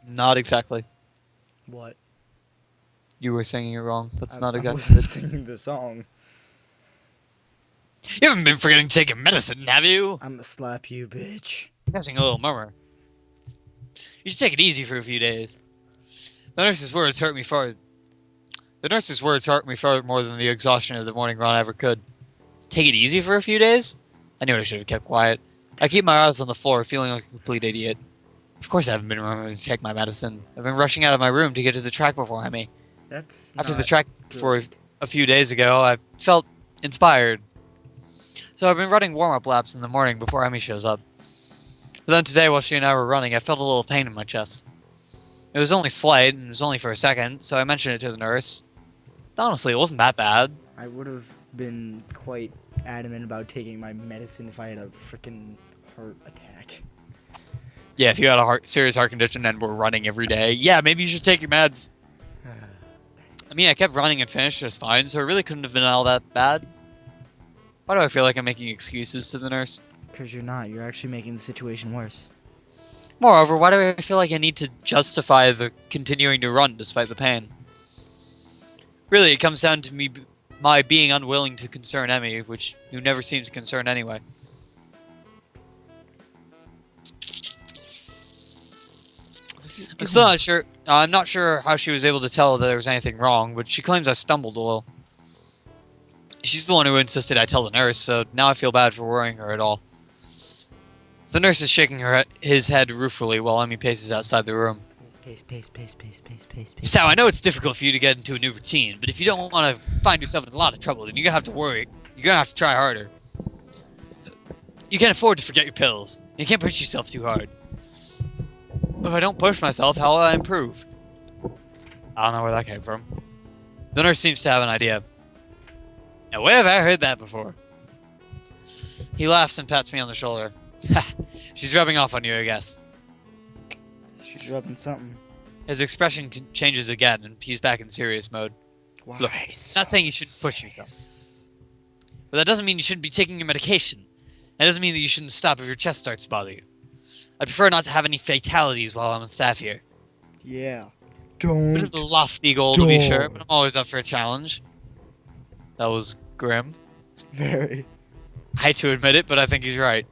Not exactly. What? You were singing it wrong. That's not I exactly. wasn't singing the song. You haven't been forgetting to take your medicine, have you? I'm gonna slap you, bitch. Catching a little murmur. You should take it easy for a few days. The nurse's words hurt me far. The nurse's words hurt me far more than the exhaustion of the morning run ever could. Take it easy for a few days? I knew I should have kept quiet. I keep my eyes on the floor, feeling like a complete idiot. Of course I haven't been remembering to take my medicine. I've been rushing out of my room to get to the track before me. That's After the not track good. for a few days ago, I felt inspired. So I've been running warm-up laps in the morning before Emmy shows up. But then today, while she and I were running, I felt a little pain in my chest. It was only slight, and it was only for a second, so I mentioned it to the nurse. Honestly, it wasn't that bad. I would have been quite adamant about taking my medicine if I had a freaking heart attack. Yeah, if you had a serious heart condition and were running every day, yeah, maybe you should take your meds. I mean, I kept running and finished just fine, so it really couldn't have been all that bad. Why do I feel like I'm making excuses to the nurse? Because you're not. You're actually making the situation worse. Moreover, why do I feel like I need to justify the continuing to run despite the pain? Really, it comes down to my being unwilling to concern Emmy, who never seems concerned anyway. I'm still not sure. I'm not sure how she was able to tell that there was anything wrong, but she claims I stumbled a little. She's the one who insisted I tell the nurse, so now I feel bad for worrying her at all. The nurse is shaking his head ruefully while Emmy paces outside the room. Pace. Hisao, I know it's difficult for you to get into a new routine, but if you don't want to find yourself in a lot of trouble, then you're gonna have to worry. You're gonna have to try harder. You can't afford to forget your pills. You can't push yourself too hard. If I don't push myself, how will I improve? I don't know where that came from. The nurse seems to have an idea. Now, where have I heard that before? He laughs and pats me on the shoulder. Ha! She's rubbing off on you, I guess. She's rubbing something. His expression changes again, and he's back in serious mode. Why? Look, I'm not saying you shouldn't push yourself. But that doesn't mean you shouldn't be taking your medication. That doesn't mean that you shouldn't stop if your chest starts to bother you. I prefer not to have any fatalities while I'm on staff here. Yeah. Bit of a lofty goal to be sure, but I'm always up for a challenge. That was grim. Very. I hate to admit it, but I think he's right.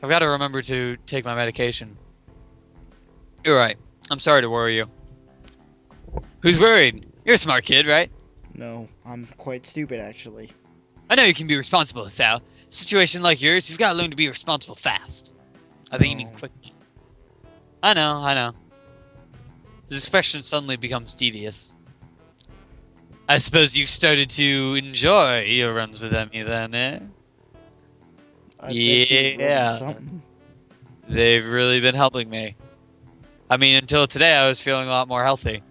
I've got to remember to take my medication. You're right. I'm sorry to worry you. Who's worried? You're a smart kid, right? No, I'm quite stupid, actually. I know you can be responsible, Hisao. A situation like yours, you've got to learn to be responsible fast. I think you mean quickly. I know. His expression suddenly becomes devious. I suppose you've started to enjoy your runs with Emmy then, eh? I said she was rubbing something. They've really been helping me. I mean, until today I was feeling a lot more healthy.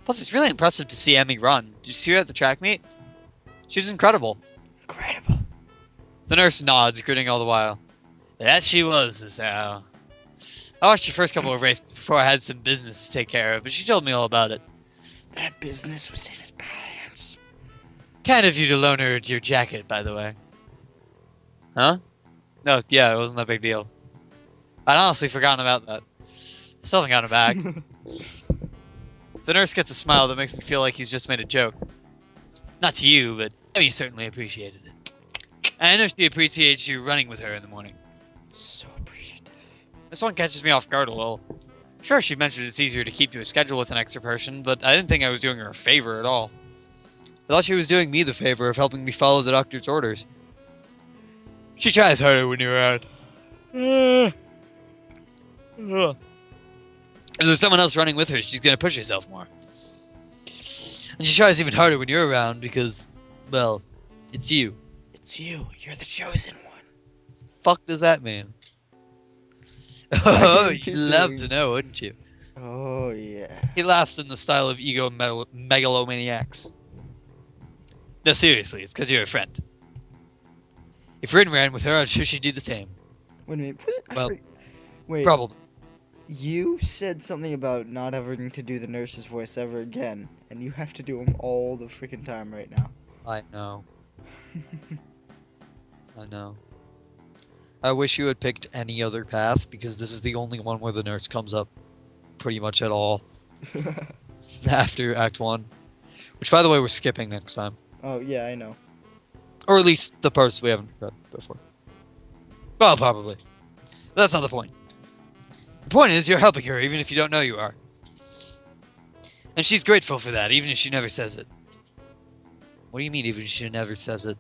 Plus, it's really impressive to see Emmy run. Did you see her at the track meet? She was incredible. Incredible. The nurse nods, grinning all the while. That she was, Hisao. I watched her first couple of races before I had some business to take care of, but she told me all about it. That business was in his pants. Kind of you to loan her your jacket, by the way. Huh? No, yeah, it wasn't that big deal. I'd honestly forgotten about that. Still haven't gotten it back. The nurse gets a smile that makes me feel like he's just made a joke. Not to you, but Emmy certainly appreciated it. And I know she appreciates you running with her in the morning. So appreciative. This one catches me off guard a little. Sure, she mentioned it's easier to keep to a schedule with an extra person, but I didn't think I was doing her a favor at all. I thought she was doing me the favor of helping me follow the doctor's orders. She tries harder when you're around. If there's someone else running with her, she's gonna push herself more. And she tries even harder when you're around because, well, it's you. It's you. You're the chosen one. Fuck does that mean? Oh, you'd love to know, wouldn't you? Oh, yeah. He laughs in the style of ego megalomaniacs. No, seriously, it's because you're a friend. If Rin ran with her, I'm sure she'd do the same. Wait a minute. Well, wait. probably. You said something about not having to do the nurse's voice ever again, and you have to do them all the freaking time right now. I know. I know. I wish you had picked any other path, because this is the only one where the nurse comes up pretty much at all after Act 1. Which, by the way, we're skipping next time. Oh, yeah, I know. Or at least the parts we haven't read before. Well, probably. That's not the point. The point is, you're helping her, even if you don't know you are. And she's grateful for that, even if she never says it. What do you mean, even if she never says it?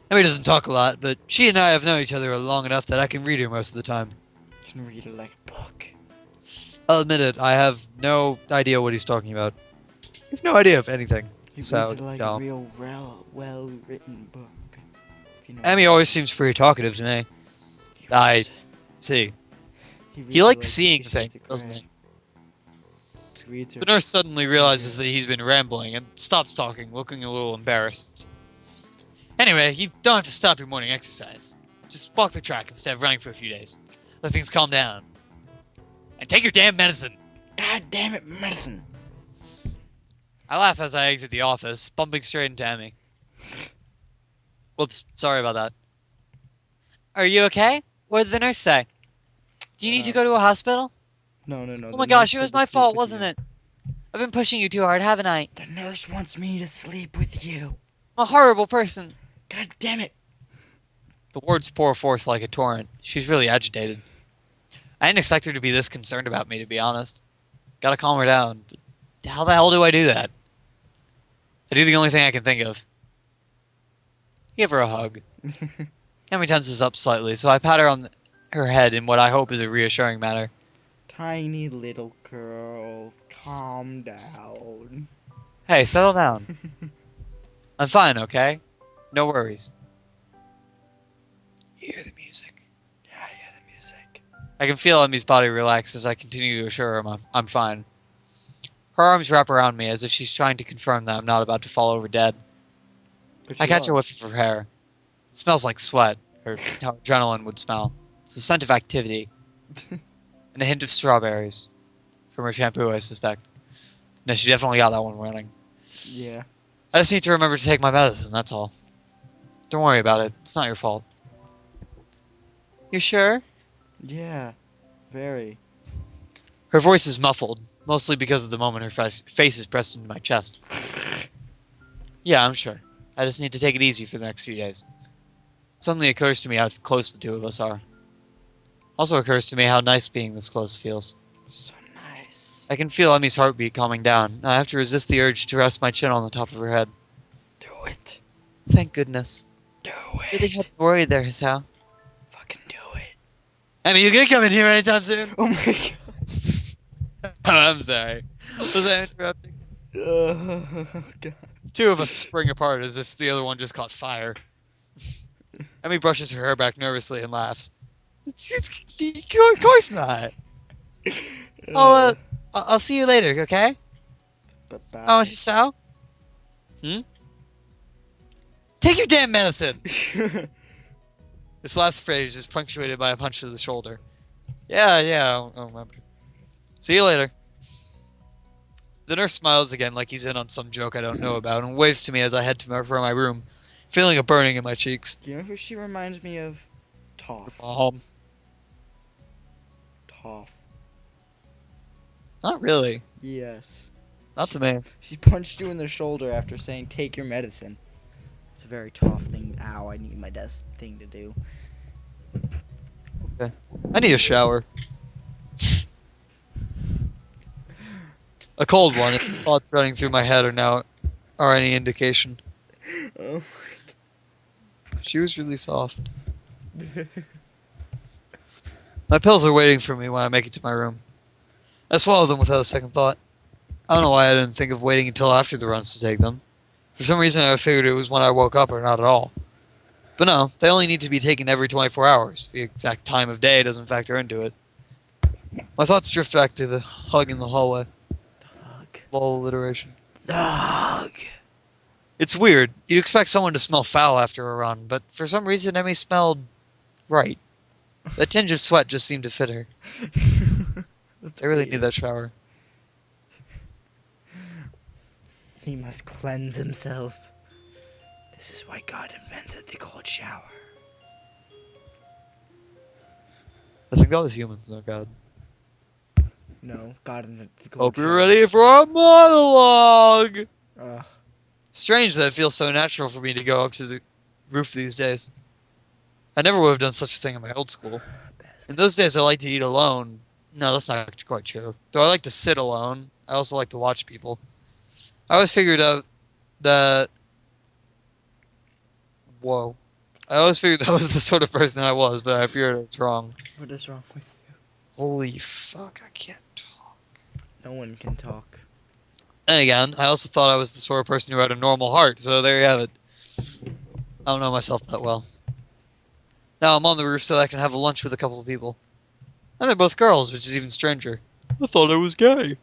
Emmy doesn't talk a lot, but she and I have known each other long enough that I can read her most of the time. You can read it like a book. I'll admit it, I have no idea what he's talking about. I have no idea of anything. He So, reads it like no. a real, well-written book. If you know Emmy always seems pretty talkative to me. he I reads- see. reads He it likes like seeing he things, shits a doesn't crack. he? He reads her. The nurse suddenly realizes that he's been rambling and stops talking, looking a little embarrassed. Anyway, you don't have to stop your morning exercise. Just walk the track instead of running for a few days. Let things calm down. And take your damn medicine. God damn it, medicine! I laugh as I exit the office, bumping straight into Emmy. Whoops, sorry about that. Are you okay? What did the nurse say? Do you need to go to a hospital? No, no, no. Oh the my nurse gosh, it said was to my sleep fault, with wasn't you. it? I've been pushing you too hard, haven't I? The nurse wants me to sleep with you. I'm a horrible person. God damn it! The words pour forth like a torrent. She's really agitated. I didn't expect her to be this concerned about me, to be honest. Gotta calm her down. But how the hell do I do that? I do the only thing I can think of. Give her a hug. Emmy tenses up slightly, so I pat her on her head in what I hope is a reassuring manner. Tiny little girl, calm down. Hey, settle down. I'm fine, okay? No worries. You hear the music. Yeah, I hear the music. I can feel Emmy's body relax as I continue to assure her I'm fine. Her arms wrap around me as if she's trying to confirm that I'm not about to fall over dead. But I you catch a are. whiff of her hair. It smells like sweat, or how adrenaline would smell. It's a scent of activity. And a hint of strawberries. From her shampoo, I suspect. No, she definitely got that one running. Yeah. I just need to remember to take my medicine, that's all. Don't worry about it. It's not your fault. You sure? Yeah. Very. Her voice is muffled, mostly because of the moment her face is pressed into my chest. Yeah, I'm sure. I just need to take it easy for the next few days. It suddenly occurs to me how close the two of us are. Also occurs to me how nice being this close feels. So nice. I can feel Emmy's heartbeat calming down. I have to resist the urge to rest my chin on the top of her head. Do it. Thank goodness. Do Really had to worry there, Hisao. Fucking do it. Emmy, you gonna come in here anytime soon? Oh my god. Oh, I'm sorry. Was I interrupting? Oh god. Two of us spring apart as if the other one just caught fire. Emmy brushes her hair back nervously and laughs. Of course not. I'll see you later, okay? Bye-bye. Oh, Hisao? Take your damn medicine! This last phrase is punctuated by a punch to the shoulder. Yeah, I'll remember. See you later. The nurse smiles again like he's in on some joke I don't know about and waves to me as I head for my room, feeling a burning in my cheeks. Do you know who she reminds me of? Toph. Toph. Not really. Yes. Not to me. She punched you in the shoulder after saying, take your medicine. It's a very Toph thing. Ow, I need my desk thing to do. I need a shower. A cold one, if the thoughts running through my head are any indication. Oh. She was really soft. My pills are waiting for me when I make it to my room. I swallow them without a second thought. I don't know why I didn't think of waiting until after the runs to take them. For some reason I figured it was when I woke up or not at all. But no, they only need to be taken every 24 hours. The exact time of day doesn't factor into it. My thoughts drift back to the hug in the hallway. Dog. Lol alliteration. Dog. It's weird. You'd expect someone to smell foul after a run, but for some reason Emmy smelled right. That tinge of sweat just seemed to fit her. I really need that shower. He must cleanse himself. This is why God invented the cold shower. I think that was humans, no God. No, God in the Hope you're ready for our monologue! Uh, Strange that it feels so natural for me to go up to the roof these days. I never would have done such a thing in my old school. In those days, I liked to eat alone. No, that's not quite true. Though I like to sit alone, I also like to watch people. I always figured out that... Whoa. I always figured that was the sort of person I was, but I appeared it's wrong. what is wrong with you? Holy fuck, I can't talk. No one can talk. And again, I also thought I was the sort of person who had a normal heart, so there you have it. I don't know myself that well. Now I'm on the roof so that I can have a lunch with a couple of people. And they're both girls, which is even stranger. I thought I was gay.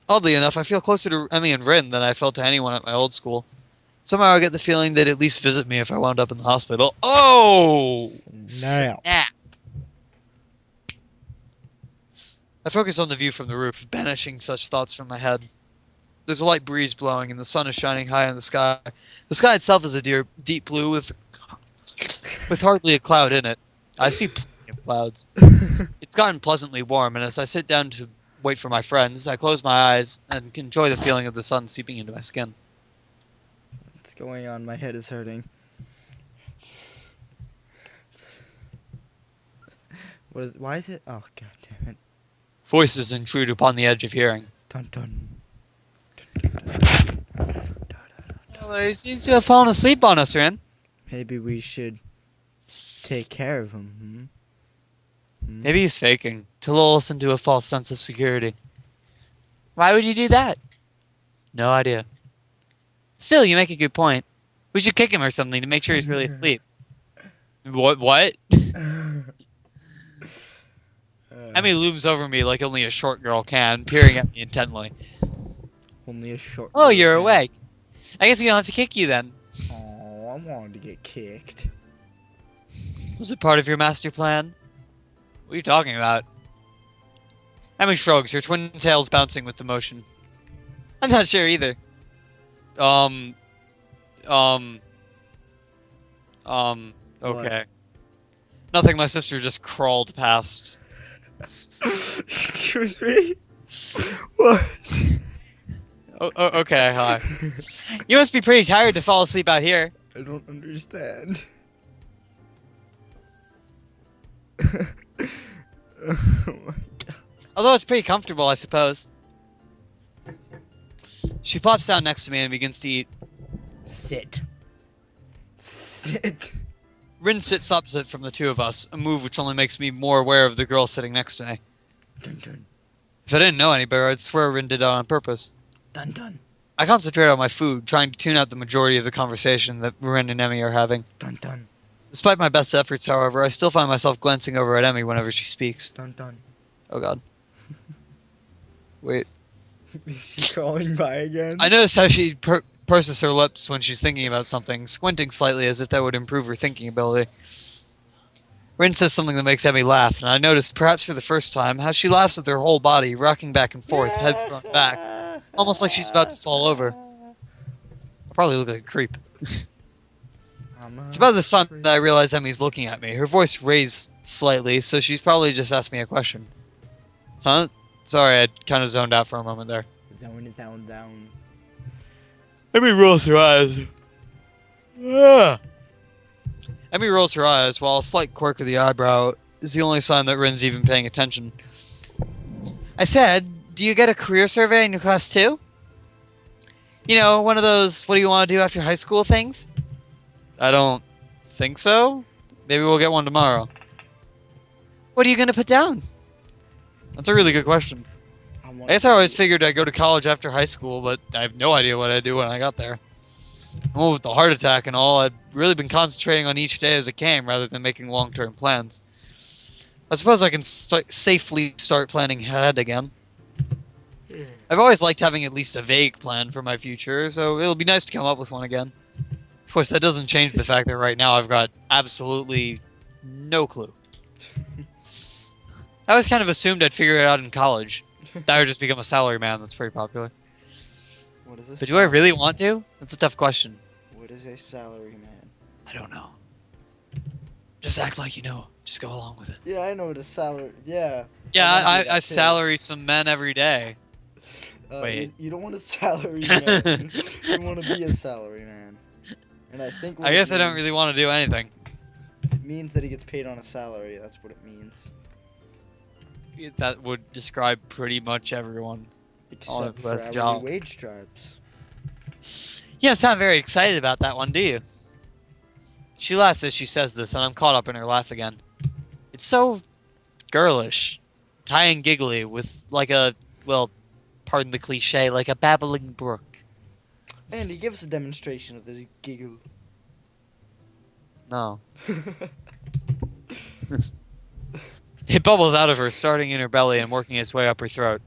Oddly enough, I feel closer to Emmy and Rin than I felt to anyone at my old school. Somehow I get the feeling they'd at least visit me if I wound up in the hospital. Oh! Now. Yeah. I focus on the view from the roof, banishing such thoughts from my head. There's a light breeze blowing, and the sun is shining high in the sky. The sky itself is a deep blue with hardly a cloud in it. I see plenty of clouds. It's gotten pleasantly warm, and as I sit down to wait for my friends, I close my eyes and enjoy the feeling of the sun seeping into my skin. What's going on? My head is hurting. Why is it? Oh, god damn it. Voices intrude upon the edge of hearing. Dun dun. Well, he seems to have fallen asleep on us, Rin. Maybe we should take care of him. Maybe he's faking, to lull us into a false sense of security. Why would you do that? No idea. Still, you make a good point. We should kick him or something to make sure he's really asleep. What? Emmy looms over me like only a short girl can, peering at me intently. Only a short. Oh, you're awake. I guess we don't have to kick you then. Oh, I wanted to get kicked. Was it part of your master plan? What are you talking about? Emmy shrugs, her twin tails bouncing with the motion. I'm not sure either. Okay. Nothing, my sister just crawled past. Excuse me? What? Okay, hi. You must be pretty tired to fall asleep out here. I don't understand. Oh my god. Although it's pretty comfortable, I suppose. She plops down next to me and begins to eat. Sit. Sit. Rin sits opposite from the two of us, a move which only makes me more aware of the girl sitting next to me. Dun dun. If I didn't know any better, I'd swear Rin did it on purpose. Dun dun. I concentrate on my food, trying to tune out the majority of the conversation that Rin and Emmy are having. Dun dun. Despite my best efforts, however, I still find myself glancing over at Emmy whenever she speaks. Dun dun. Oh god. Wait. She's crawling by again. I notice how she purses her lips when she's thinking about something, squinting slightly as if that would improve her thinking ability. Rin says something that makes Emmy laugh, and I notice, perhaps for the first time, how she laughs with her whole body, rocking back and forth, head thrown back, almost like she's about to fall over. I probably look like a creep. It's about this time that I realize Emmy's looking at me, her voice raised slightly, so she's probably just asked me a question. Huh? Sorry, I kind of zoned out for a moment there. Zone. Emmy rolls her eyes. Ah. Emmy rolls her eyes, while a slight quirk of the eyebrow is the only sign that Rin's even paying attention. I said, do you get a career survey in your class too? You know, one of those, what do you want to do after high school things? I don't think so. Maybe we'll get one tomorrow. What are you going to put down? That's a really good question. I guess I always figured I'd go to college after high school, but I have no idea what I'd do when I got there. Well, with the heart attack and all, I'd really been concentrating on each day as it came rather than making long-term plans. I suppose I can safely start planning ahead again. I've always liked having at least a vague plan for my future, so it'll be nice to come up with one again. Of course, that doesn't change the fact that right now I've got absolutely no clue. I always kind of assumed I'd figure it out in college. That would just become a salaryman. That's pretty popular. What is this? But do I really want to? That's a tough question. What is a salary man? I don't know. Just act like you know. Just go along with it. Yeah, I know what a salary. Yeah. Yeah, I wanna do I that too. salary some men every day. Wait. You don't want a salary man. You want to be a salary man. And I think. What I it guess I don't means- really want to do anything. It means that he gets paid on a salary. That's what it means. That would describe pretty much everyone. Except for that's hourly job. wage tribes. You don't sound very excited about that one, do you? She laughs as she says this, and I'm caught up in her laugh again. It's so girlish, high and giggly, with like a, well, pardon the cliche, like a babbling brook. And he gives a demonstration of this giggle. No. It bubbles out of her, starting in her belly and working its way up her throat.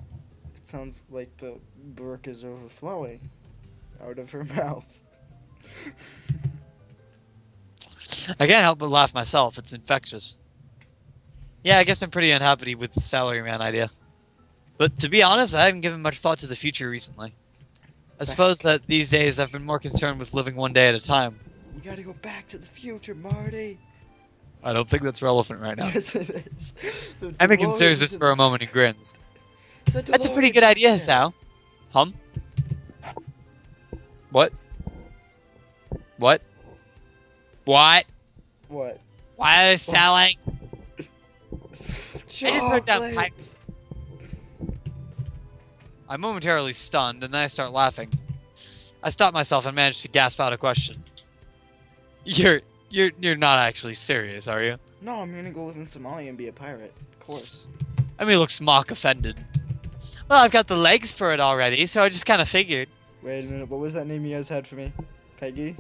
It sounds like the brook is overflowing out of her mouth. I can't help but laugh myself. It's infectious. Yeah, I guess I'm pretty unhappy with the salaryman idea. But to be honest, I haven't given much thought to the future recently. I suppose that these days I've been more concerned with living one day at a time. We gotta go back to the future, Marty. I don't think that's relevant right now. Yes, it is. The Emmy considers this DeLorean's for a moment and grins. in- That's a pretty good idea, Hisao. Hum? What? What? What? What? Why is selling? I just looked up Chocolates. I'm momentarily stunned, and then I start laughing. I stop myself and manage to gasp out a question. You're not actually serious, are you? No, I'm gonna go live in Somalia and be a pirate. Of course. Emmy looks mock offended. Well, I've got the legs for it already, so I just kind of figured. Wait a minute. What was that name you guys had for me? Peggy?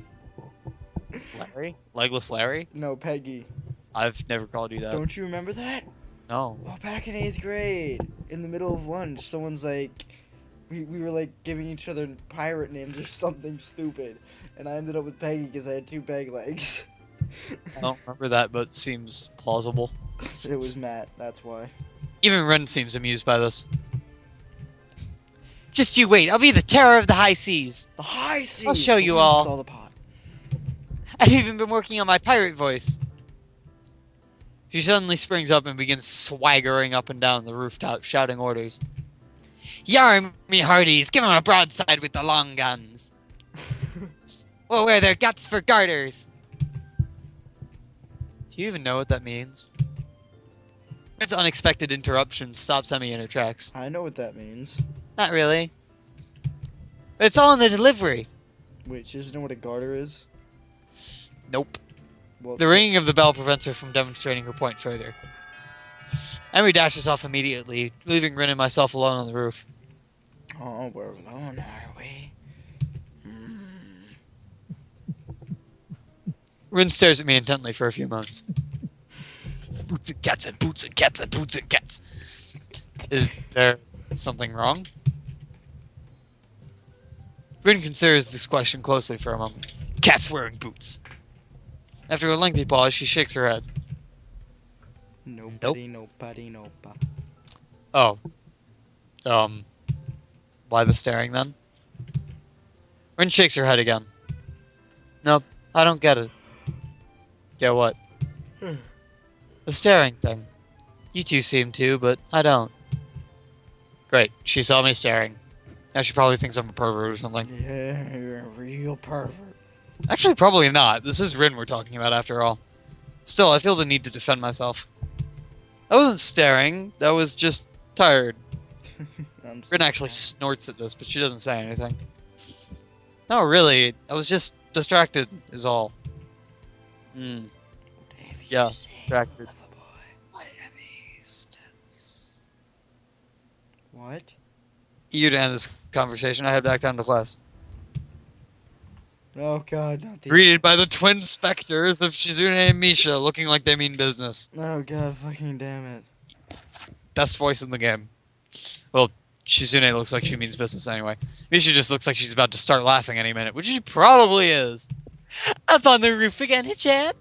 Larry? Legless Larry? No, Peggy. I've never called you that. Don't you remember that? No. Oh, back in 8th grade, in the middle of lunch, someone's like, we were like giving each other pirate names or something stupid, and I ended up with Peggy because I had 2 peg legs. I don't remember that, but seems plausible. It was Matt, that's why. Even Ren seems amused by this. Just you wait, I'll be the terror of the high seas. The high seas! I'll show the you ones all. with all the pot. I've even been working on my pirate voice. She suddenly springs up and begins swaggering up and down the rooftop, shouting orders. Yarn me hearties, give 'em a broadside with the long guns. We'll wear their guts for garters. Do you even know what that means? This unexpected interruption stops Emmy in her tracks. I know what that means. Not really. But it's all in the delivery. Wait, she doesn't know what a garter is? Nope. Well, The ringing of the bell prevents her from demonstrating her point further. Emmy dashes off immediately, leaving Rin and myself alone on the roof. Oh, we're alone, are we? Rin stares at me intently for a few moments. Boots and cats and boots and cats and boots and cats. Is there something wrong? Rin considers this question closely for a moment. Cats wearing boots. After a lengthy pause, she shakes her head. Nobody. Oh. Why the staring then? Rin shakes her head again. Nope, I don't get it. Get what? The staring thing. You two seem to, but I don't. Great, she saw me staring. Now she probably thinks I'm a pervert or something. Yeah, you're a real pervert. Actually, probably not. This is Rin we're talking about after all. Still, I feel the need to defend myself. I wasn't staring, I was just tired. Rin actually snorts at this, but she doesn't say anything. No, really, I was just distracted, is all. Yeah, distracted. What? You to end this conversation, I head back down to class. Oh god, not these. Greeted by the twin specters of Shizune and Misha, looking like they mean business. Oh god, fucking damn it. Best voice in the game. Well, Shizune looks like she means business anyway. Misha just looks like she's about to start laughing any minute, which she probably is. Up on the roof again, Hichan?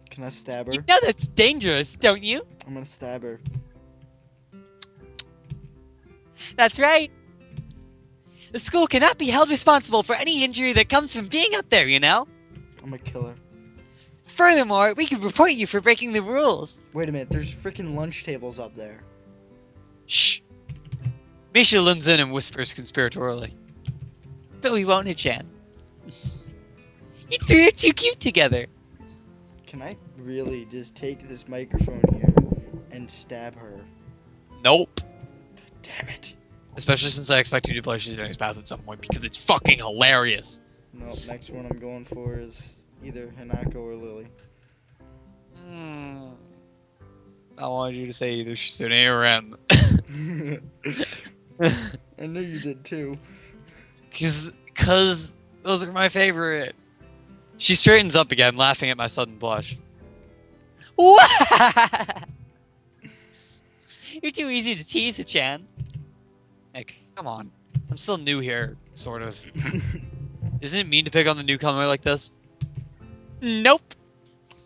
Can I stab her? You know that's dangerous, don't you? I'm gonna stab her. That's right. The school cannot be held responsible for any injury that comes from being up there, you know? I'm gonna kill her. Furthermore, we could report you for breaking the rules. Wait a minute, there's freaking lunch tables up there. Shh. Misha leans in and whispers conspiratorially. But we won't, Chan. You three are too cute together. Can I really just take this microphone here and stab her? Nope. Damn it. Especially since I expect you to play Shizunai's Path at some point because it's fucking hilarious. Nope, next one I'm going for is either Hanako or Lily. I wanted you to say either Shizune or M. I knew you did too. Cause those are my favorite. She straightens up again, laughing at my sudden blush. You're too easy to tease, Chan. Hey, come on. I'm still new here, sort of. Isn't it mean to pick on the newcomer like this? Nope.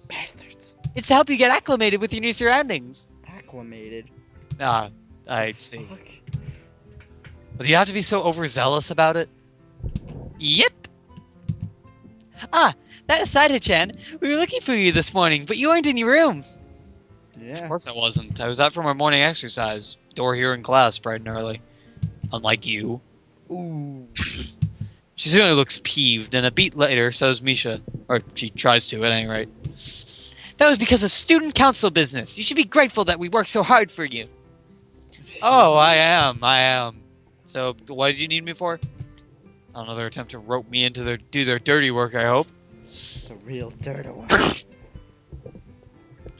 Bastards. It's to help you get acclimated with your new surroundings. Acclimated? Ah, I see. Fuck. But do you have to be so overzealous about it? Yep. Ah, that aside, Hichan, we were looking for you this morning, but you weren't in your room. Yeah. Of course I wasn't. I was out for my morning exercise. Door here in class, bright and early. Unlike you. Ooh. She certainly looks peeved, and a beat later, so does Misha. Or she tries to, at any rate. That was because of student council business. You should be grateful that we worked so hard for you. Oh, I am. So, what did you need me for? Another attempt to rope me into do their dirty work, I hope. The real dirty one.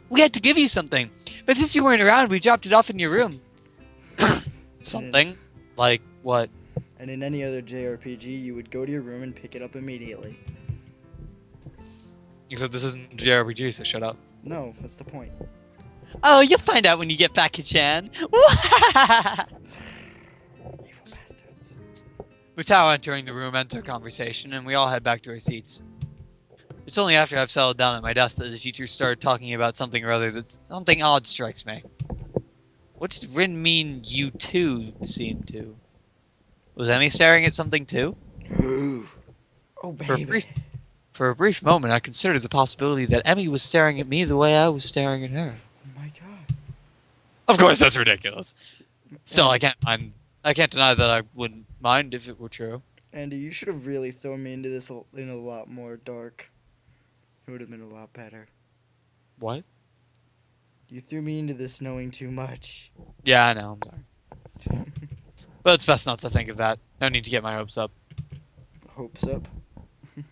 We had to give you something, but since you weren't around, we dropped it off in your room. Something? Like what? And in any other JRPG, you would go to your room and pick it up immediately. Except this isn't a JRPG, so shut up. No, that's the point. Oh, you'll find out when you get back, Chan. Evil bastards. Mutao entering the room ends our conversation, and we all head back to our seats. It's only after I've settled down at my desk that the teacher started talking about something or other that something odd strikes me. What did Rin mean you two seem to? Was Emmy staring at something too? Oh, baby. For a brief moment, I considered the possibility that Emmy was staring at me the way I was staring at her. Oh my god. Of course, that's ridiculous. Still, I can't deny that I wouldn't mind if it were true. Andy, you should have really thrown me into this in a lot more dark. It would have been a lot better. What? You threw me into this knowing too much. Yeah, I know. I'm sorry. But it's best not to think of that. No need to get my hopes up. Hopes up.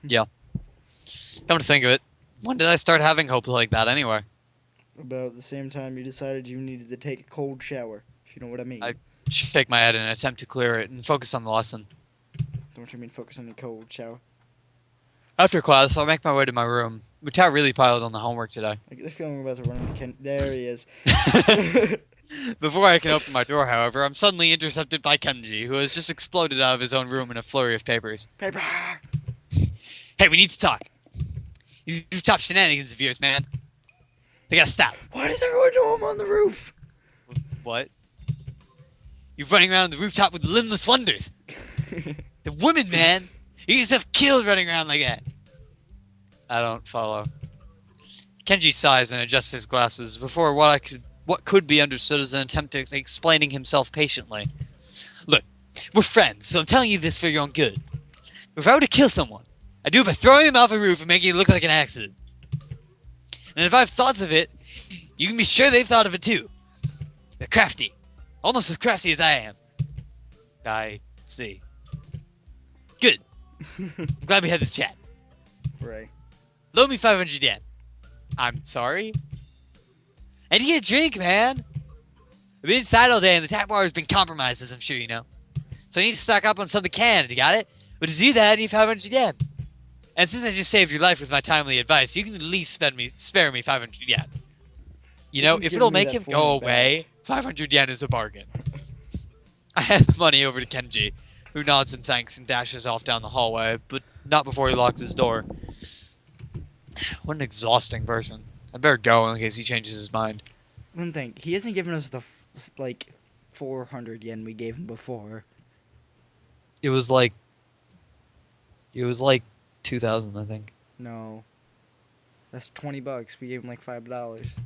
Yeah. Come to think of it, when did I start having hopes like that anyway? About the same time you decided you needed to take a cold shower, if you know what I mean. I shake my head in an attempt to clear it and focus on the lesson. Don't you mean focus on the cold shower? After class, I'll make my way to my room. Mutao really piled on the homework today. I get the feeling we're about to run into Ken. There he is. Before I can open my door, however, I'm suddenly intercepted by Kenji, who has just exploded out of his own room in a flurry of papers. Paper! Hey, we need to talk. These rooftop shenanigans of yours, man. They gotta stop. Why does everyone know I'm on the roof? What? You're running around the rooftop with the limbless wonders. The women, man. You get yourself killed running around like that. I don't follow. Kenji sighs and adjusts his glasses before what could be understood as an attempt at explaining himself patiently. Look, we're friends, so I'm telling you this for your own good. If I were to kill someone, I'd do it by throwing them off a roof and making it look like an accident. And if I have thoughts of it, you can be sure they've thought of it too. They're crafty. Almost as crafty as I am. I see. Good. I'm glad we had this chat. Right. Loan me 500 yen. I'm sorry? I need to get a drink, man. I've been inside all day and the tap bar has been compromised, as I'm sure you know. So I need to stock up on something canned, you got it? But to do that, I need 500 yen. And since I just saved your life with my timely advice, you can at least spare me 500 yen. You know, if it'll make him go away, 500 yen is a bargain. I hand the money over to Kenji, who nods in thanks and dashes off down the hallway, but not before he locks his door. What an exhausting person. I'd better go in case he changes his mind. One thing, he hasn't given us the, 400 yen we gave him before. It was like 2,000, I think. No. That's $20. We gave him like $5.